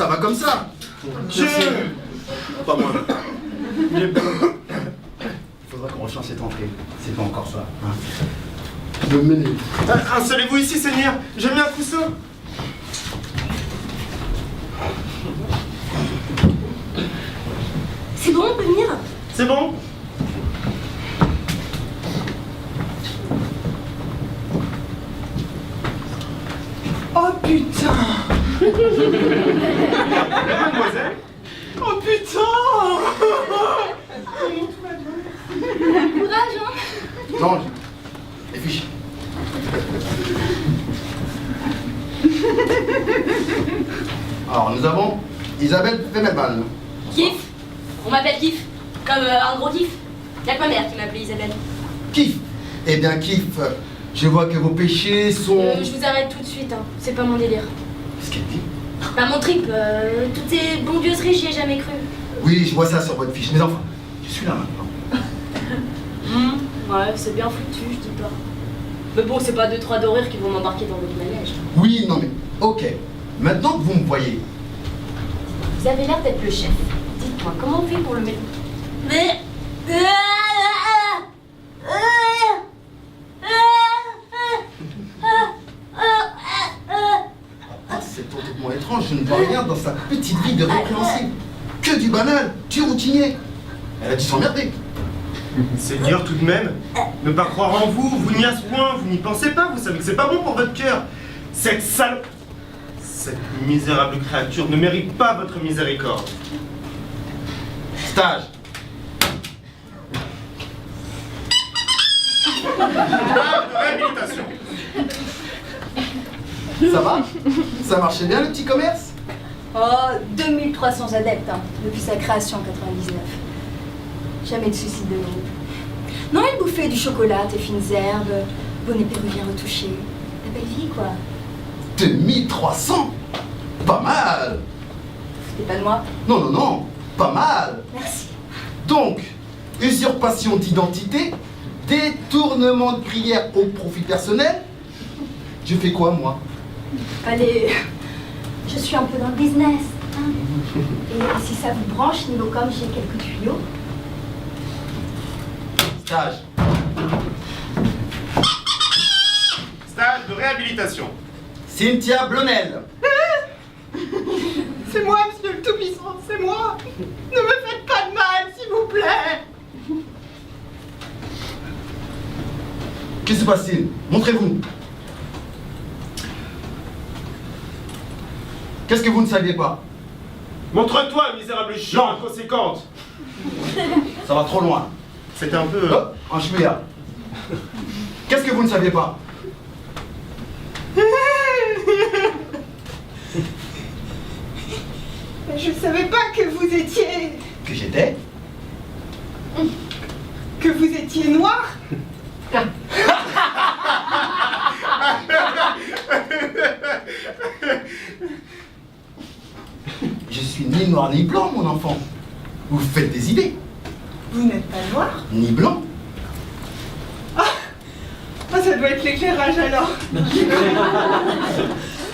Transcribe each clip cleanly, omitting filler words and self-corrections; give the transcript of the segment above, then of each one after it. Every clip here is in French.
Ça va comme ça. Pas moi. Il faudra qu'on rechange cette entrée. C'est pas encore ça. Hein. Installez-vous ici, Seigneur. J'ai mis un coussin. C'est bon, on peut venir? C'est bon? Oh putain! Mademoiselle? Oh putain! Courage, hein? Change. Les fiches. Alors, nous avons Isabelle Femelban. Kif. On m'appelle Kif. Comme un gros kiff. Y'a que ma mère qui m'appelait Isabelle. Kif. Eh bien, Kif, je vois que vos péchés sont... Je vous arrête tout de suite, hein. C'est pas mon délire. Qu'est-ce qu'elle dit? Pas mon trip. Toutes ces bondieuseries, j'y ai jamais cru. Oui, je vois ça sur votre fiche. Mais enfin, je suis là maintenant. Ouais, c'est bien foutu, je dis pas. Mais bon, c'est pas 2-3 dorures qui vont m'embarquer dans votre manège. Oui, non mais, ok. Maintenant que vous me voyez, Vous avez l'air d'être le chef. Dites-moi, comment on fait pour le mettre... Mais... c'est totalement étrange, je ne vois rien dans sa petite vie de répréhensible. Que du banal, du routinier. Elle a dû s'emmerder. Seigneur, tout de même, ne pas croire en vous, vous n'y à ce point, vous n'y pensez pas, vous savez que c'est pas bon pour votre cœur. Cette sale... Cette misérable créature ne mérite pas votre miséricorde. Stage. Stage de réhabilitation. Ça va? Ça marchait bien le petit commerce? Oh, 2300 adeptes, hein, depuis sa création en 99. Jamais de suicide de groupe. Non, il bouffait du chocolat, des fines herbes, bonnet péruvien retouché. La belle vie, quoi. 2300? Pas mal. C'était pas de moi. Non, non, non, pas mal. Merci. Donc, usurpation d'identité, détournement de prière au profit personnel. Je fais quoi, moi? Allez, je suis un peu dans le business. Hein. Et si ça vous branche, niveau com, j'ai quelques tuyaux. Stage. Stage de réhabilitation. Cynthia Blonel. C'est moi, monsieur le Tout-Puissant, c'est moi! Ne me faites pas de mal, s'il vous plaît! Que se passe-t-il? Montrez-vous. Qu'est-ce que vous ne saviez pas? Montre-toi, misérable chiant Non. inconséquente. Ça va trop loin. C'est un peu... Hop, un chouïa. Qu'est-ce que vous ne saviez pas? Je savais pas que vous étiez... Que j'étais? que vous étiez noir. Je suis ni noir ni blanc, mon enfant. Vous faites des idées. Vous n'êtes pas noir? Ni blanc. Ah, ça doit être l'éclairage alors.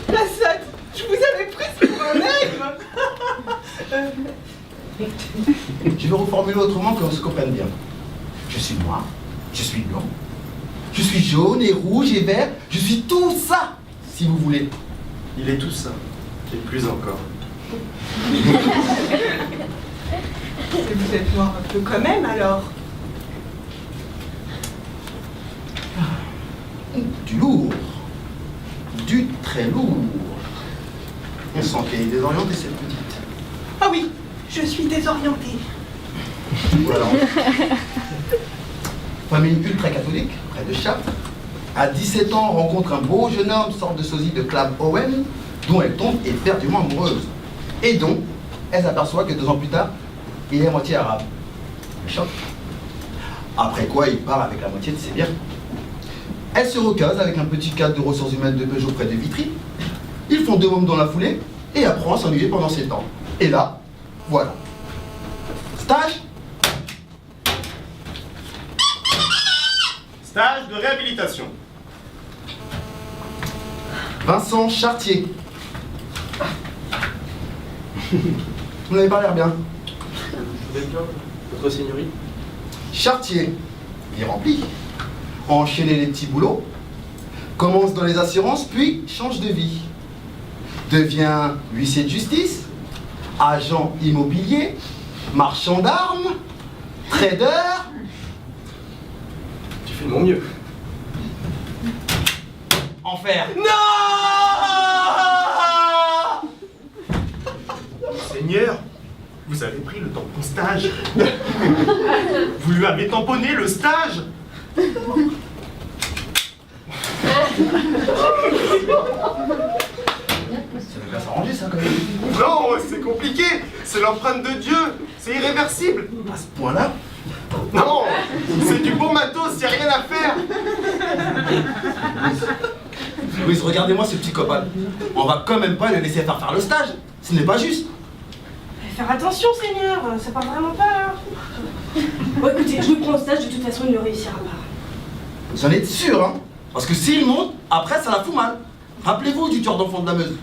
La sotte, je vous avais prise pour un nègre. Je vais reformuler autrement qu'on se comprenne bien. Je suis noir, je suis blanc, je suis jaune et rouge et vert, je suis tout ça, si vous voulez. Il est tout ça, et plus encore. Et vous êtes noir un peu quand même alors. Du lourd, du très lourd. On sent qu'elle est désorientée, cette petite. Ah oui, je suis désorientée. Voilà. Famille ultra-catholique, près de Chartres. À 17 ans, rencontre un beau jeune homme, sorte de sosie de Clive Owen, dont elle tombe éperdument amoureuse. Et donc, elle s'aperçoit que 2 ans plus tard, il est à moitié arabe. Le choc. Après quoi, il part avec la moitié de ses biens. Elle se recase avec un petit cadre de ressources humaines de Peugeot près de Vitry. Ils font 2 mômes dans la foulée et apprend à s'ennuyer pendant 7 ans. Et là, voilà. Stage. Stage de réhabilitation. Vincent Chartier. Vous n'avez pas l'air bien. Vous êtes bien, votre seigneurie? Chartier, il est rempli. Enchaîner les petits boulots. Commence dans les assurances, puis change de vie. Devient huissier de justice, agent immobilier, marchand d'armes, trader. Tu fais de mon mieux. Enfer. Non! Seigneur, vous avez pris le tampon stage. Vous lui avez tamponné le stage. Ça va bien s'arranger ça quand même. Non, c'est compliqué. C'est l'empreinte de Dieu. C'est irréversible. À ce point-là. Non, c'est du bon matos, y a rien à faire. Louise, regardez-moi ce petit copain. On va quand même pas le laisser faire le stage. Ce n'est pas juste. Faire attention, Seigneur, ça part vraiment pas là. Bon, écoutez, je lui prends au stage, de toute façon, il ne réussira pas. Vous en êtes sûr, hein? Parce que s'il monte, après ça la fout mal. Rappelez-vous du tueur d'enfants de la Meuse.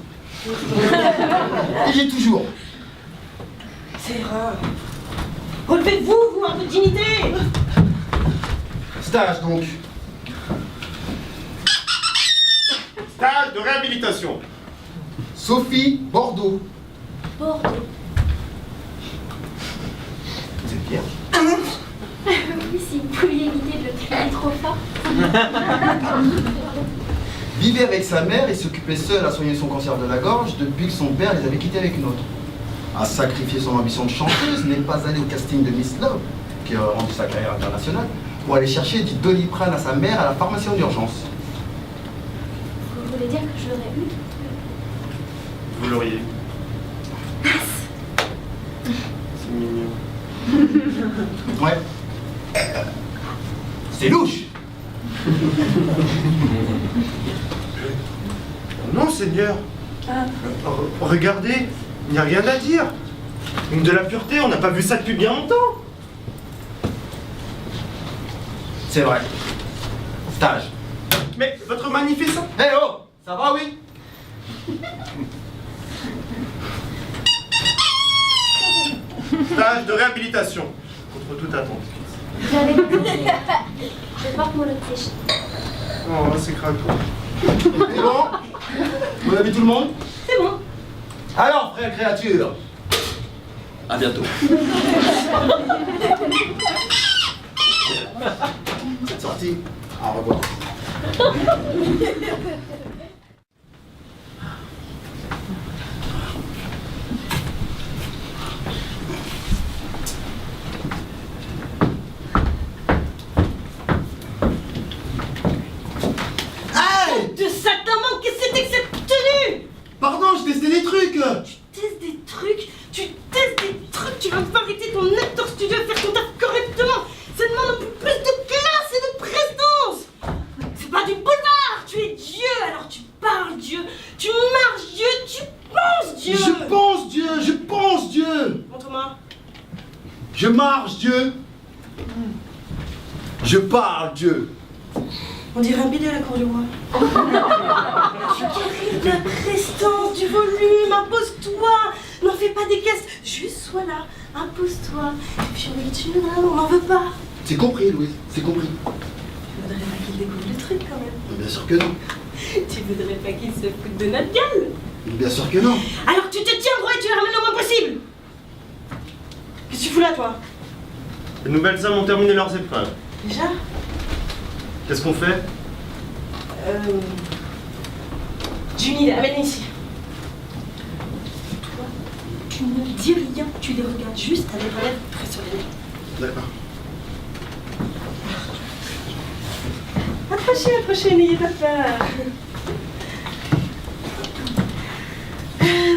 Il y est toujours. C'est rare. Relevez-vous, vous, un peu de dignité. Stage donc. Stage de réhabilitation. Sophie Bordeaux. Bordeaux. Vous êtes Pierre? Oui, si vous pouviez éviter de le crier trop fort. Vivait avec sa mère et s'occupait seul à soigner son cancer de la gorge depuis que son père les avait quittés avec une autre. A sacrifié son ambition de chanteuse, n'est pas allé au casting de Miss Love, qui a rendu sa carrière internationale, pour aller chercher du Doliprane à sa mère à la pharmacie en urgence. Vous voulez dire que je l'aurais eu? Vous l'auriez. C'est mignon. Ouais. C'est louche. Non, Seigneur. Regardez, il n'y a rien à dire. De la pureté, on n'a pas vu ça depuis bien longtemps. C'est vrai. Stage. Mais votre magnificent... Eh oh, ça va, oui? Stage de réhabilitation. Contre toute attente. J'avais compris. Je porte mon autriche. Oh, c'est craquant. C'est bon? Vous avez tout le monde? C'est bon. Alors, frère créature. À bientôt. Cette sortie. Au revoir. De Sataman, qu'est-ce que c'était que cette tenue? Pardon, je testais des trucs. Tu testes des trucs, tu vas pas arrêter ton acteur studio à faire ton taf correctement. Ça demande un peu plus de classe et de prestance. C'est pas du boulevard, tu es Dieu, alors tu parles Dieu, tu marches Dieu, tu penses Dieu. Je pense Dieu, je pense Dieu. Montre-moi. Je marche Dieu. Je parle Dieu. On dirait un bidet à la cour du roi. Tu carries de la prestance, du volume, impose-toi. N'en fais pas des caisses, juste sois là, impose-toi. Et puis on n'en veut pas. C'est compris, Louise, c'est compris. Tu voudrais pas qu'il découvre le truc quand même. Bien sûr que non. Tu voudrais pas qu'il se foute de notre gueule. Bien sûr que non. Alors tu te tiens droit et tu les ramènes au moins possible. Qu'est-ce que tu fous là, toi? Les nouvelles âmes ont terminé leurs épreuves. Déjà? Qu'est-ce qu'on fait? Juni, amène ici. Toi, tu ne dis rien, tu les regardes juste avec un air très solennel. D'accord. Approchez, n'ayez pas peur.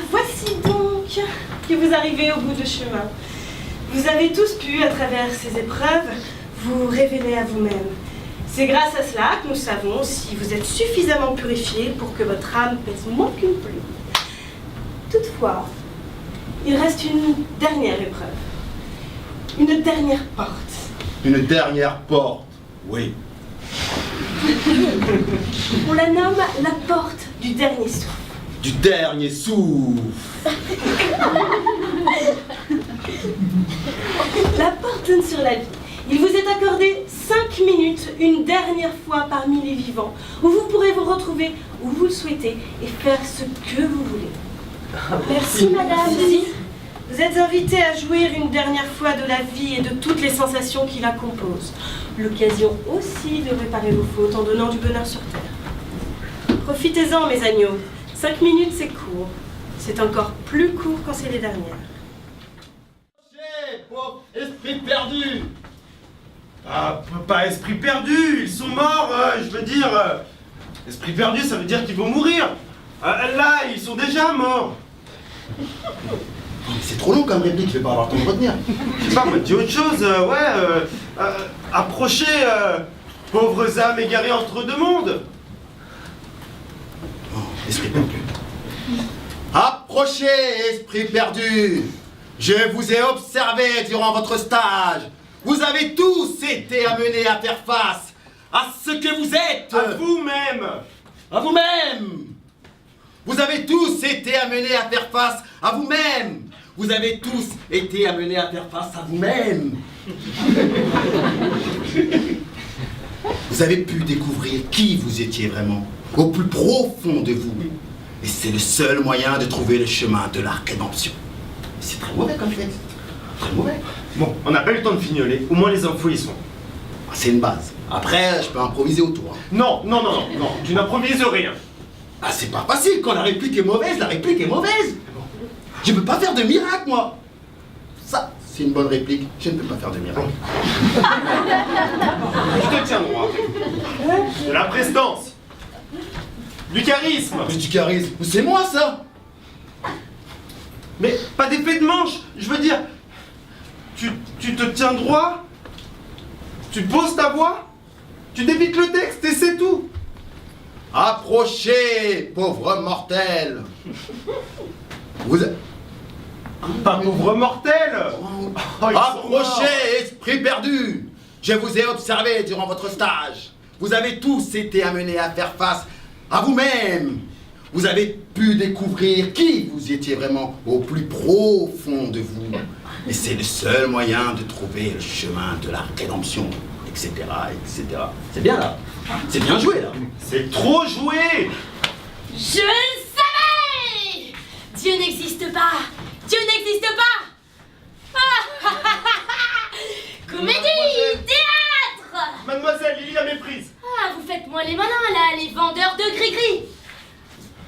Voici donc que vous arrivez au bout du chemin. Vous avez tous pu, à travers ces épreuves, vous révéler à vous-même. C'est grâce à cela que nous savons si vous êtes suffisamment purifié pour que votre âme pèse moins qu'une plume. Toutefois, il reste une dernière épreuve. Une dernière porte. Une dernière porte. Oui. On la nomme la porte du dernier souffle. du dernier souffle. La porte donne sur la vie. Il vous est accordé 5 minutes, une dernière fois parmi les vivants, où vous pourrez vous retrouver où vous le souhaitez et faire ce que vous voulez. Merci, madame. Merci. Vous êtes invité à jouir une dernière fois de la vie et de toutes les sensations qui la composent. L'occasion aussi de réparer vos fautes en donnant du bonheur sur terre. Profitez-en, mes agneaux. 5 minutes, c'est court. C'est encore plus court quand c'est les dernières. Pauvre esprit perdu. Pas esprit perdu, ils sont morts, je veux dire. Esprit perdu, ça veut dire qu'ils vont mourir. Là, ils sont déjà morts. C'est trop long comme réplique, je vais pas avoir le temps de retenir. Je sais pas, moi, dis autre chose, approchez, pauvres âmes égarées entre deux mondes. Oh, esprit perdu. Approchez, esprit perdu. Je vous ai observé durant votre stage. Vous avez tous été amenés à faire face à ce que vous êtes. À vous-même. À vous-même. Vous avez tous été amenés à faire face à vous-même. Vous avez tous été amenés à faire face à vous-même. Vous avez pu découvrir qui vous étiez vraiment, au plus profond de vous. Et c'est le seul moyen de trouver le chemin de la rédemption. C'est très mauvais comme texte. Très mauvais. Bon, on n'a pas eu le temps de fignoler, au moins les infos y sont. C'est une base. Après, je peux improviser autour. Hein. Non, tu n'improvises rien. Ah, c'est pas facile. Quand la réplique est mauvaise, la réplique est mauvaise. Je peux pas faire de miracle, moi. Ça, c'est une bonne réplique. Je ne peux pas faire de miracle. Je te tiens droit. De la prestance. Du charisme. Du charisme. C'est moi, ça. Mais pas d'effet de manche, je veux dire. Tu te tiens droit. Tu poses ta voix. Tu débites le texte et c'est tout. Approchez, pauvre mortel. Vous... Pas pauvre mortel. Oh, ils sont Approchez, morts. esprit perdu. Je vous ai observé durant votre stage. Vous avez tous été amenés à faire face à vous-même. Vous avez pu découvrir qui vous étiez vraiment au plus profond de vous. Et c'est le seul moyen de trouver le chemin de la rédemption, etc., etc. C'est bien là. C'est bien joué là. C'est trop joué. Je le savais! Dieu n'existe pas! Dieu n'existe pas! Comédie! Théâtre! Mademoiselle, il y a méprise. Ah, vous faites moins les malins là, les vendeurs de gris-gris!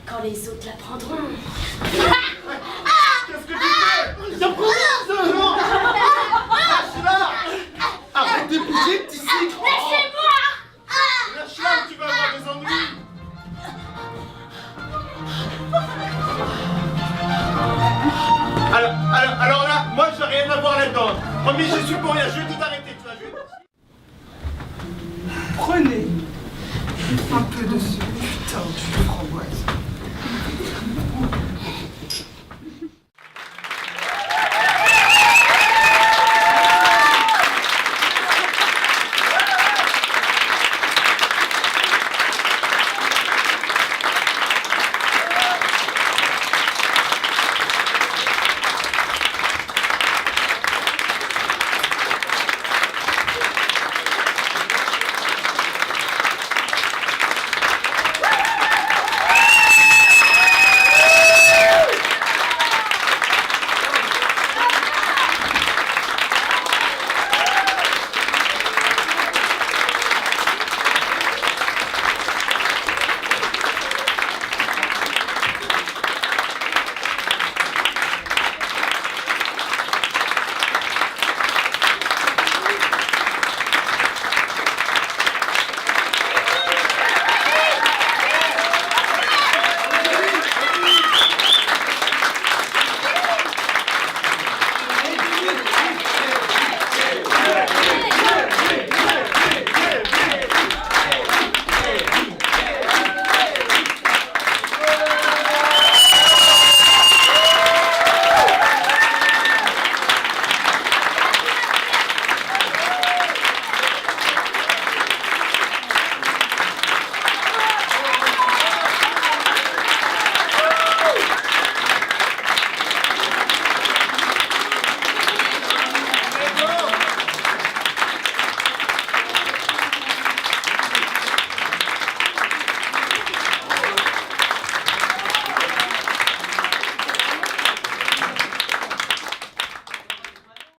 Quand les autres l'apprendront. Qu'est-ce que tu fais? Non. Lâche-la. Arrête de bouger, petit cycle. Lâchez-moi! Lâche-la ou tu vas avoir des ennuis. Alors là, moi je n'ai rien à voir là-dedans. Promis, je suis pour rien, je dis